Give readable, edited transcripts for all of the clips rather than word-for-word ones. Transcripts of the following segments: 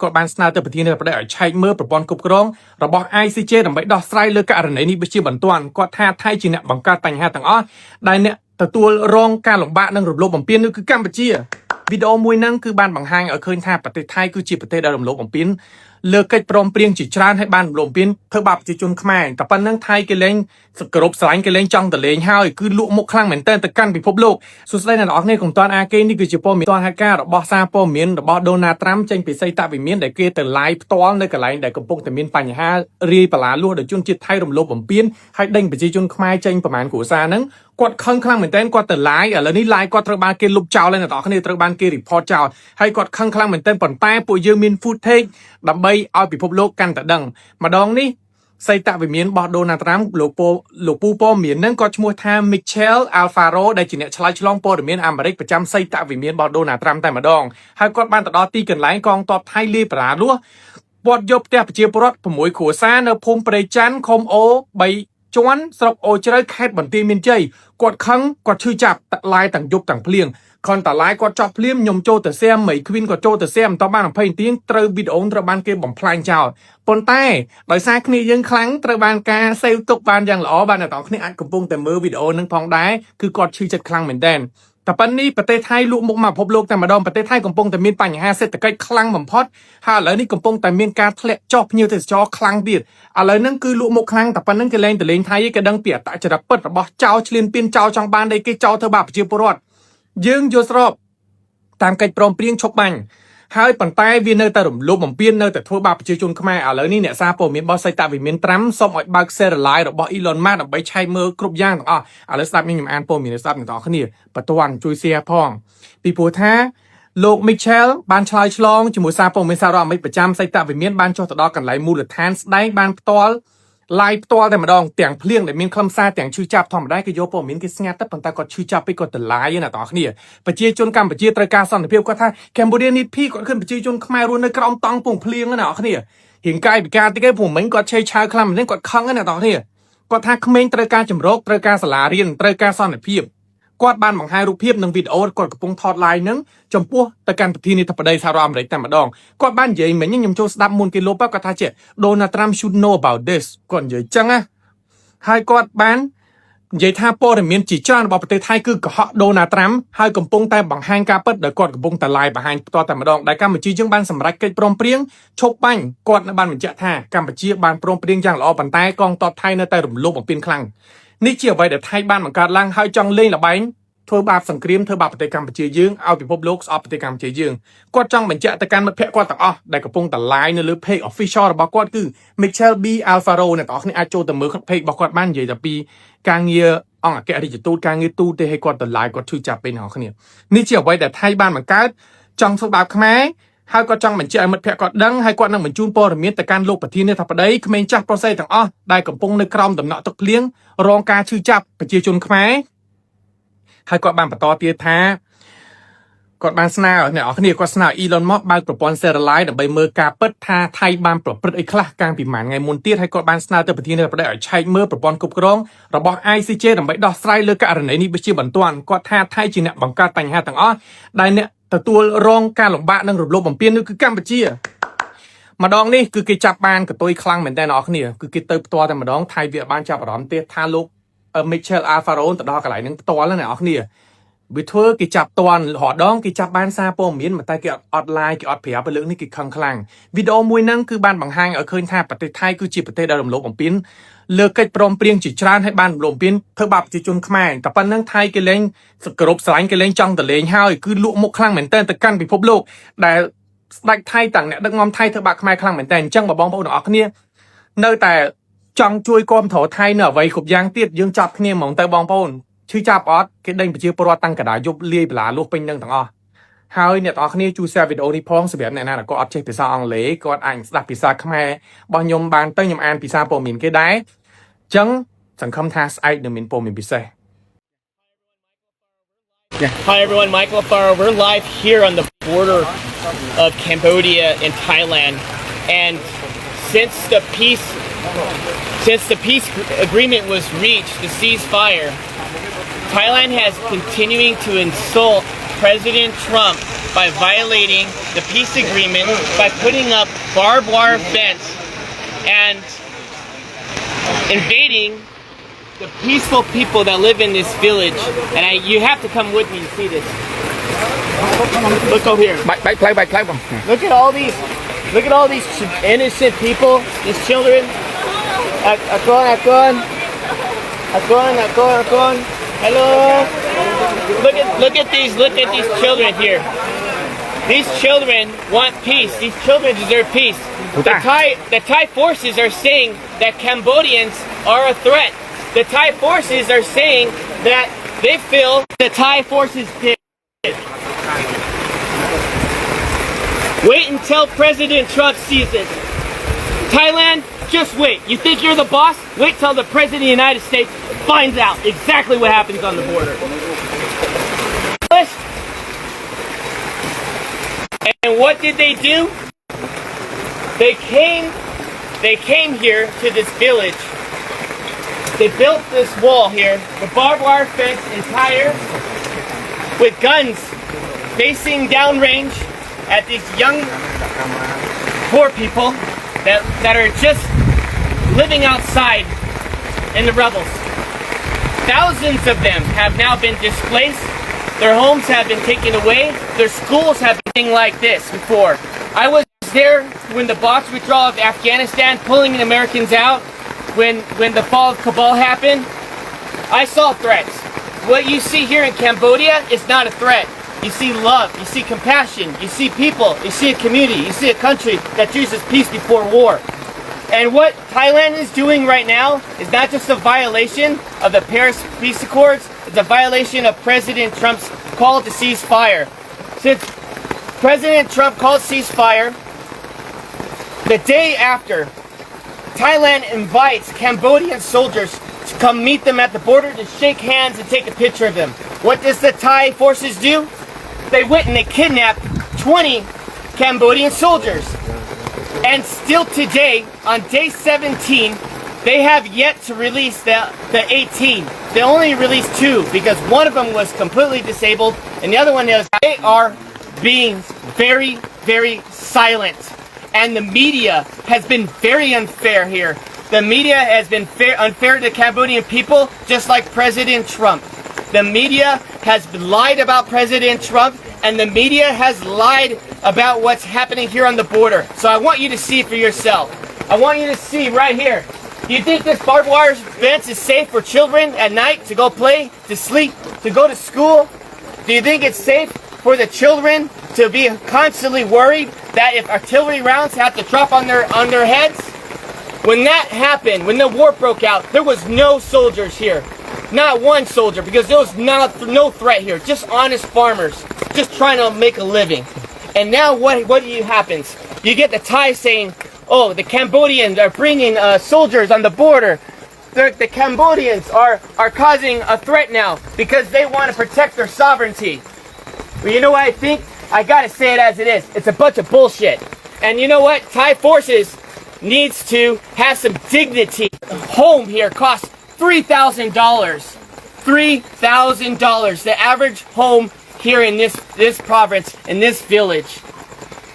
គាត់បានស្នើទៅប្រធានាធិបតីឲ្យឆែកមើលប្រព័ន្ធគ្រប់គ្រងរបស់ ICJ ដើម្បីដោះស្រាយលើករណីនេះជាបន្ទាន់គាត់ថាថៃជាអ្នកបង្កើតបញ្ហាទាំងអស់ដែលអ្នកទទួលរងការលំបាកនិងរំលោភបំពាននោះគឺកម្ពុជាវីដេអូមួយហ្នឹងគឺបានបង្ហាញឲ្យឃើញថាប្រទេសថៃគឺជាប្រទេសដែលរំលោភបំពានលើកិច្ចព្រមព្រៀងជាច្រើនឲ្យបានរំលោភបំពានធ្វើបាបប្រជាជនខ្មែរតែប៉ុណ្្នឹងថៃគេលែងគោរពស្រឡាញ់គេលែងចង់តលេងហើយគឺលក់មុខខ្លាំងមែនទែនទៅកាន់ពិភពលោកសួស្តីអ្នកនរគ្នាកុំតាន់អាគេនេះគឺជាព័ត៌មានទាន់ហេតុការណ៍របស់សារព័ត៌មានរបស់ Donald Trump ចេញពីសីតវិមានដែលគេទៅ live ផ្ទាល់នៅកន្លែងដែលកំពុងតែមានបញ្ហារាយបលាលួសដោយជនជាតិថៃរំលោភបំពានហើយដេញប្រជាជនខ្មែរចេញប្រមាណគ្រួសារហ្នឹងគាត់ខឹងខ្លាំងមែនទែនគាត់ទៅ live ឥឡូវនេះ live គាត់ត្រូវបានគេលុបចោលហើយអ្នកនរគ្នាត្រូវបានគេ report ចោលហើយគាត់ខឹងខ្លាំងមែនទែនប៉ុន្តែពួកយើងមាន footage ដើម្បីឲ្យពិភពលោកកាន់តែដឹងម្ដងនេះសីតវិមានរបស់ Donald Trump លោកពូព័ត៌មានហ្នឹងគាត់ឈ្មោះថា Michael Alfaro ដែលជាអ្នកឆ្លើយឆ្លងព័ត៌មានអាមេរិកប្រចាំសីតវិមានរបស់ Donald Trump តែម្ដងហើយគាត់បានទៅដល់ទីកន្លែងកងទ័ពថៃលាយបរាលួសព័ទ្ធយកផ្ទះប្រជាពលរដ្ឋ6គ្រួសារនៅភូមិព្រៃច័ន្ទឃុំអូ3ជាន់ស្រុកអូជ្រៅខេត្តបន្ទាយមានជ័យគាត់ខឹងគាត់ឈឺចាប់ឡាយទាំងយប់ទាំងភ្លៀងខនតាឡាយគាត់ចោះភ្លាមខ្ញុំចូលទៅសៀមមីគ្វីនគាត់ចូលទៅសៀមតបាន20នាទីត្រូវវីដេអូត្រូវបានគេបំផ្លាញចោលប៉ុន្តែដោយសារគ្នាយើងខ្លាំងត្រូវបានការសេវទុកបានយ៉ាងល្អបានអ្នកទាំងគ្នាអាចកំពុងតែមើលវីដេអូនឹងផងដែរគឺគាត់ឈឺចិត្តខ្លាំងមែនទែនតែប៉ុន្តែប្រទេសថៃលក់មុខមកពិភពលោកតែម្ដងប្រទេសថៃកំពុងតែមានបញ្ហាសេដ្ឋកិច្ចខ្លាំងបំផុតហើយឥឡូវនេះកំពុងតែមានការធ្លាក់ចុះភ្ញៀវទេសចរខ្លាំងទៀតឥឡូវហ្នឹងគឺលក់មុខខ្លាំងតែប៉ុណ្្នឹងគេលែងតលេងថៃឯងគេដឹងពីអត្តចរិតពិតរបស់ចៅឆ្លៀនពៀនចៅចង់បានដែលគេចៅធ្វើបាបប្រជាពលរដ្ឋយើងយល់ស្របតាមកិច្ចព្រមព្រៀងឈប់បាញ់ហើយប៉ុន្តែវានៅតែរំលោភបំពាននៅតែធ្វើបាបប្រជាជនខ្មែរឥឡូវនេះអ្នកសារព័ត៌មានរបស់សីតវិមានត្រាំសូមឲ្យបើក serialize របស់ Elon Musk ដើម្បីឆែកមើលគ្រប់យ៉ាងទាំងអស់ឥឡូវស្ដាប់ខ្ញុំអានព័ត៌មានស្ដាប់អ្នកនរគ្នាបន្ទាន់ជួយ share ផងពីព្រោះថាលោក Michael បានឆ្លើយឆ្លងជាមួយសារព័ត៌មានសហរដ្ឋអាមេរិកប្រចាំសីតវិមានបានចុះទៅដល់កន្លែងមូលដ្ឋានស្ដែងបានផ្ទាល់ live ផ្ទាល់តែម្ដងទាំងភ្លៀងដែលមានខ្លឹមសារទាំងឈឺចាប់ធម្មតាគេយកព័ត៌មានគេស្ងាត់ទៅប៉ុន្តែគាត់ឈឺចាប់ពេកគាត់ទៅ live ណាបងប្អូនប្រជាជនកម្ពុជាត្រូវការសន្តិភាពគាត់ថា Cambodia need peace គាត់ឃើញប្រជាជនខ្មែររស់នៅក្រោមតង់ពងភ្លៀងណាបងប្អូនរៀងកាយពិការតិចឯងព្រោះមិញគាត់ឆេឆាវខ្លាំងមែនទេគាត់ខឹងណាបងប្អូនគាត់ថាក្មេងត្រូវការចម្រោកត្រូវការសាលារៀនត្រូវការសន្តិភាពគាត់បានបង្ហាញរូបភាពនិងវីដេអូគាត់កំពុងថត live ហ្នឹងចំពោះទៅកាន់ប្រធានាធិបតីសហរដ្ឋអាមេរិកតែម្ដងគាត់បាននិយាយមិញខ្ញុំចូលស្ដាប់មុនគេលុបគាត់ថាជា Donald Trump should know about this គាត់និយាយចឹងណាហើយគាត់បាននិយាយថាព័ត៌មានជាច្រើនរបស់ប្រទេសថៃគឺកុហក Donald Trump ហើយកំពុងតែបង្ហាញការពិតដែលគាត់កំពុងតែ live បង្ហាញផ្ទាល់តែម្ដងដែលកម្ពុជាយើងបានសម្រេចកិច្ចព្រមព្រៀងឈប់បាញ់គាត់បានបញ្ជាក់ថាកម្ពុជាបានព្រមព្រៀងយ៉ាងល្អប៉ុន្តែកងទ័ពថៃនៅតែរំលោភបំពានខ្លាំងនេះជាអ្វីដែលថៃបានបង្កើតឡើងហើយចង់លេងល្បែងធ្វើបាបសង្គ្រាមធ្វើបាបប្រទេសកម្ពុជាយើងឲ្យពិភពលោកស្អប់ប្រទេសកម្ពុជាយើងគាត់ចង់បញ្ជាក់ទៅកាន់មិត្តភ័ក្តិគាត់ទាំងអស់ដែលកំពុងតែ live នៅលើ page official របស់គាត់គឺ Michael B Alfaro អ្នកទាំងអស់គ្នាអាចចូលទៅមើល page របស់គាត់បាននិយាយតែពីការងារអង្គអគ្គរដ្ឋទូតការងារទូតទេឲ្យគាត់ទៅ live គាត់ឈឺចាប់ពេកអ្នកទាំងអស់គ្នានេះជាអ្វីដែលថៃបានបង្កើតចង់ធ្វើបាបខ្មែរហើយគាត់ចង់បញ្ជាក់ឲ្យមិត្តភ័ក្តិគាត់ដឹងហើយគាត់នឹងបញ្ជូនព័ត៌មានទៅកាន់លោកប្រធានាធិបតីក្មេងចាស់ប្រុសស្រីទាំងអស់ដែលកំពុងនៅក្រោមដំណក់ទឹកភ្លៀងរងការឈឺចាប់ប្រជាជនខ្មែរហើយគាត់បានបន្តទៀតថាគាត់បានស្នើអ្នកនរគ្នាគាត់ស្នើ Elon Musk បើកប្រព័ន្ធ serialize ដើម្បីមើលការពិតថាថៃបានប្រព្រឹត្តអីខ្លះកាលពីមួយថ្ងៃមុនទៀតហើយគាត់បានស្នើទៅប្រធានាធិបតីឲ្យឆែកមើលប្រព័ន្ធគ្រប់គ្រងរបស់ ICJ ដើម្បីដោះស្រាយលើករណីនេះជាបន្ទាន់គាត់ថាថៃជាអ្នកបង្កើតបញ្ហាទាំងអស់ដែលអ្នកទទួលរងការលំបាកនិងរំលោភបំពាននោះគឺកម្ពុជាម្ដងនេះគឺគេចាប់បានកតុយខ្លាំងមែនតើអ្នកនរគ្នាគឺគេទៅផ្ទាល់តែម្ដងថៃវាបានចាប់អារម្មណ៍ទៀតថាលោកMichael Alfaro ទៅដល់កន្លែងហ្នឹងផ្ទាល់ណាអ្នកនរគ្នាវាធ្វើគេចាប់តន់រដងគេចាប់បានសារព័ត៌មានតែគេអត់ live គេអត់ប្រាប់លើកនេះគេខឹងខ្លាំងវីដេអូមួយហ្នឹងគឺបានបង្ហាញឲ្យឃើញថាប្រទេសថៃគឺជាប្រទេសដែលរំលោភបំពានលើកិច្ចព្រមព្រៀងជាច្រើនឲ្យបានរំលោភបំពានធ្វើបាបប្រជាជនខ្មែរតែប៉ុណ្្នឹងថៃគេលែងគោរពស្រឡាញ់គេលែងចង់តលេងហើយគឺលក់មុខខ្លាំងមែនទែនទៅកាន់ពិភពលោកដែលស្ដេចថៃទាំងអ្នកដឹកនាំថៃធ្វើបាបខ្មែរខ្លាំងមែនទែនអញ្ចឹងបងប្អូនទាំងអស់គ្នានៅតែចង់ជួយគាំទ្រថៃនៅអ្វីគ្រប់យ៉ាងទៀតយើងចាប់គ្នាហ្មងទៅបងប្អូនឈឺចាប់អត់គេដេញប្រជាពលរដ្ឋតាំងកណ្ដាលយប់លាយបលាលួសពេញនឹងទាំងអស់ហើយអ្នកទាំងអស់គ្នាជួយ share វីដេអូនេះផងសម្រាប់អ្នកណាដែលគាត់អត់ចេះភាសាអង់គ្លេសគាត់អាចស្ដាប់ភាសាខ្មែររបស់ខ្ញុំបានទៅខ្ញុំអានភាសាព័ត៌មានគេដែរអញ្ចឹងសង្ឃឹមថាស្អែកនឹងមានព័ត៌មានពិសេស Hi everyone, Michael Alfaro. We're live here on the border of Cambodia and Thailand, and since the peace agreement was reached, the ceasefire, Thailand has continuing to insult President Trump by violating the peace agreement by putting up barbed wire fence and invading the peaceful people that live in this village. And you have to come with me to see this. Look over here. Look at all these. Look at all these innocent people, these children. Akon. Hello. Look at these children here. These children want peace. These children deserve peace. The Thai forces are saying that Cambodians are a threat. The Thai forces are saying that they feel the Thai forces did. Wait until President Trump sees it. Thailand, just wait. You think you're the boss? Wait till the President of the United States finds out exactly what happens on the border. And what did they do? They came here to this village. They built this wall here, the barbed wire fence entire, with guns facing downrange at these young, poor people that are just living outside in the rubbles. Thousands of them have now been displaced. Their homes have been taken away. Their schools have been like this before. I was there when the box withdrawal of Afghanistan, pulling the Americans out, when the fall of Kabul happened. I saw threats. What you see here in Cambodia is not a threat. You see love, you see compassion, you see people, you see a community, you see a country that chooses peace before war. And what Thailand is doing right now is not just a violation of the Paris Peace Accords, it's a violation of President Trump's call to cease fire. Since President Trump called ceasefire, the day after, Thailand invites Cambodian soldiers to come meet them at the border to shake hands and take a picture of them. What does the Thai forces do? They went and they kidnapped 20 Cambodian soldiers. And still today, on day 17, they have yet to release the 18. They only released 2 because one of them was completely disabled and the other one is. They are being very, very silent. And the media has been very unfair here. The media has been unfair to the Cambodian people, just like President Trump. The media has lied about President Trump, and the media has lied about what's happening here on the border. So I want you to see for yourself. I want you to see right here. Do you think this barbed wire fence is safe for children at night to go play, to sleep, to go to school? Do you think it's safe for the children to be constantly worried that if artillery rounds have to drop on their heads? When that happened, when the war broke out, there was no soldiers here. Not one soldier, because there was no threat here. Just honest farmers, just trying to make a living. And now what happens? You get the Thai saying, oh, the Cambodians are bringing soldiers on the border. The Cambodians are causing a threat now because they want to protect their sovereignty. Well, you know what I think? I gotta say it as it is. It's a bunch of bullshit. And you know what? Thai forces needs to have some dignity. Home here costs $3,000. $3,000. The average home here in this province, in this village.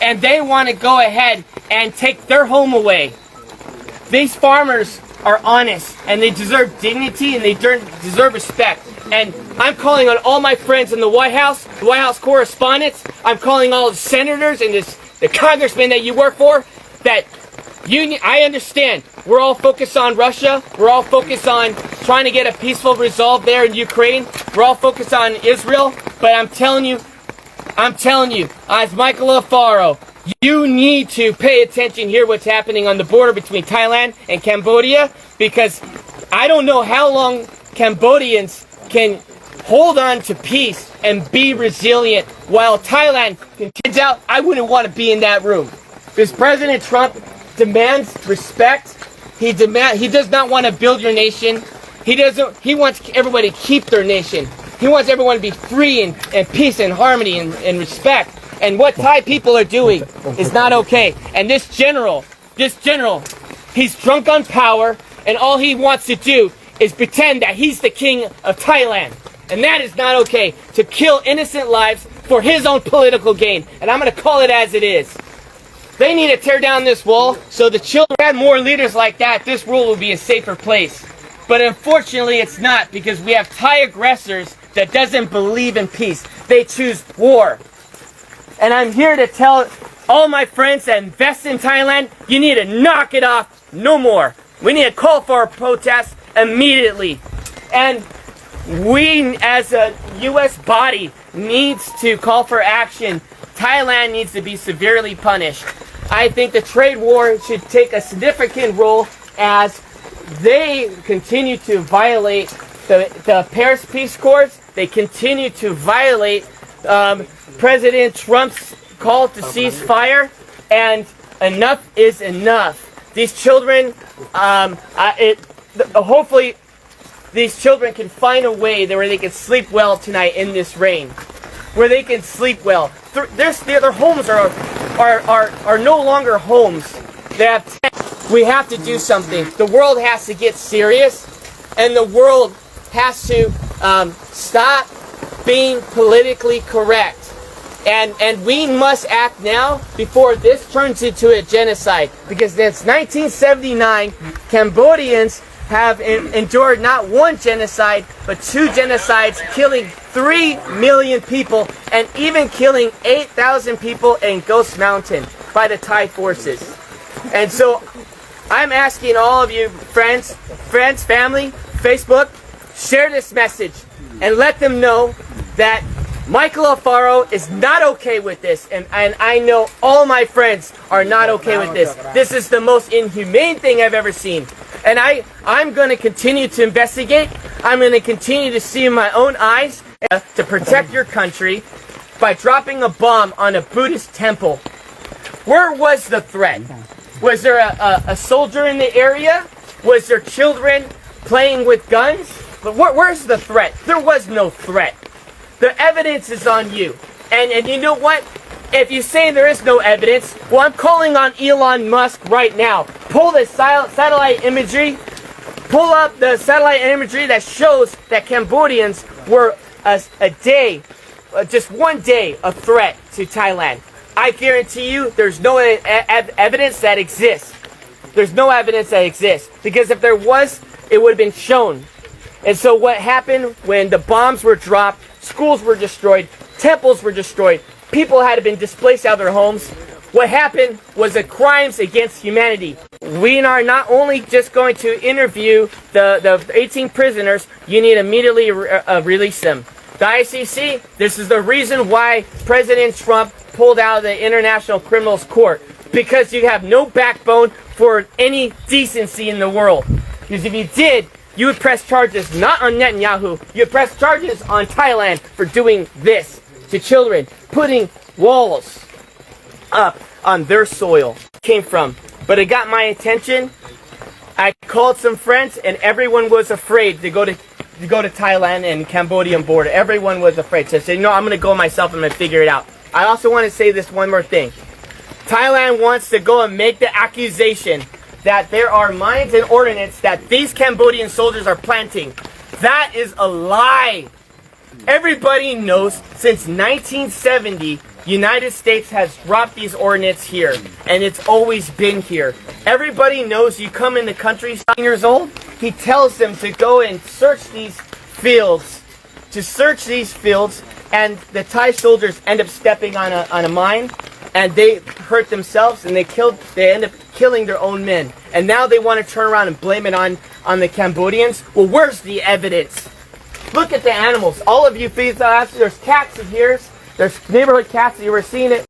And they want to go ahead and take their home away. These farmers are honest and they deserve dignity and they deserve respect. And I'm calling on all my friends in the White House correspondents. I'm calling all the senators and the congressmen that you work for that I understand. We're all focused on Russia. We're all focused on trying to get a peaceful resolve there in Ukraine. We're all focused on Israel. But I'm telling you, as Michael B Alfaro, you need to pay attention here what's happening on the border between Thailand and Cambodia, because I don't know how long Cambodians can hold on to peace and be resilient while Thailand continues out. I wouldn't want to be in that room. Because President Trump demands respect. He does not want to build your nation. He wants everybody to keep their nation. He wants everyone to be free and peace and harmony and respect. And what Thai people are doing is not okay. And this general, he's drunk on power, and all he wants to do is pretend that he's the king of Thailand. And that is not okay. To kill innocent lives, for his own political gain. And I'm going to call it as it is. They need to tear down this wall so the children had more leaders like that. This world will be a safer place. But unfortunately, it's not, because we have Thai aggressors that doesn't believe in peace. They choose war. And I'm here to tell all my friends that invest in Thailand, you need to knock it off no more. We need to call for a protest immediately. And we as a U.S. body needs to call for action. Thailand needs to be severely punished. I think the trade war should take a significant role as they continue to violate the Paris Peace Accords. They continue to violate President Trump's call to cease fire, and enough is enough. These children, hopefully, these children can find a way where they can sleep well tonight in this rain, where they can sleep well. Their homes are no longer homes. They have tents. We have to do something. The world has to get serious, and the world has to stop being politically correct. And we must act now before this turns into a genocide. Because since 1979, Cambodians have endured not one genocide, but two genocides, killing 3 million people and even killing 8,000 people in Ghost Mountain by the Thai forces. And so I'm asking all of you friends, family, Facebook, share this message and let them know that Michael Alfaro is not okay with this, and I know all my friends are not okay with this. This is the most inhumane thing I've ever seen. And I'm going to continue to investigate. I'm going to continue to see in my own eyes to protect your country by dropping a bomb on a Buddhist temple. Where was the threat? Was there a soldier in the area? Was there children playing with guns? But where's the threat? There was no threat. The evidence is on you. And you know what? If you say there is no evidence, well, I'm calling on Elon Musk right now. Pull the satellite imagery. Pull up the satellite imagery that shows that Cambodians were just one day, a threat to Thailand. I guarantee you there's no evidence that exists. There's no evidence that exists. Because if there was, it would have been shown. And so what happened when the bombs were dropped, schools were destroyed, temples were destroyed, people had been displaced out of their homes. What happened was the crimes against humanity. We are not only just going to interview the 18 prisoners, you need to immediately release them. The ICC, this is the reason why President Trump pulled out of the International Criminals Court. Because you have no backbone for any decency in the world. Because if you did, you would press charges not on Netanyahu, you would press charges on Thailand for doing this to children, putting walls up on their soil. Came from. But it got my attention. I called some friends and everyone was afraid to go to Thailand and Cambodian border. Everyone was afraid. So I said, I'm going to go myself, I'm going to figure it out. I also want to say this one more thing. Thailand wants to go and make the accusation that there are mines and ordnance that these Cambodian soldiers are planting. That is a lie. Everybody knows since 1970, United States has dropped these ordnance here, and it's always been here. Everybody knows you come in the country 7 years old, he tells them to go and search these fields, and the Thai soldiers end up stepping on a mine, and they hurt themselves, and they end up killing their own men. And now they want to turn around and blame it on the Cambodians. Well, where's the evidence? Look at the animals. All of you feed us. There's cats in here. There's neighborhood cats. You were seeing it.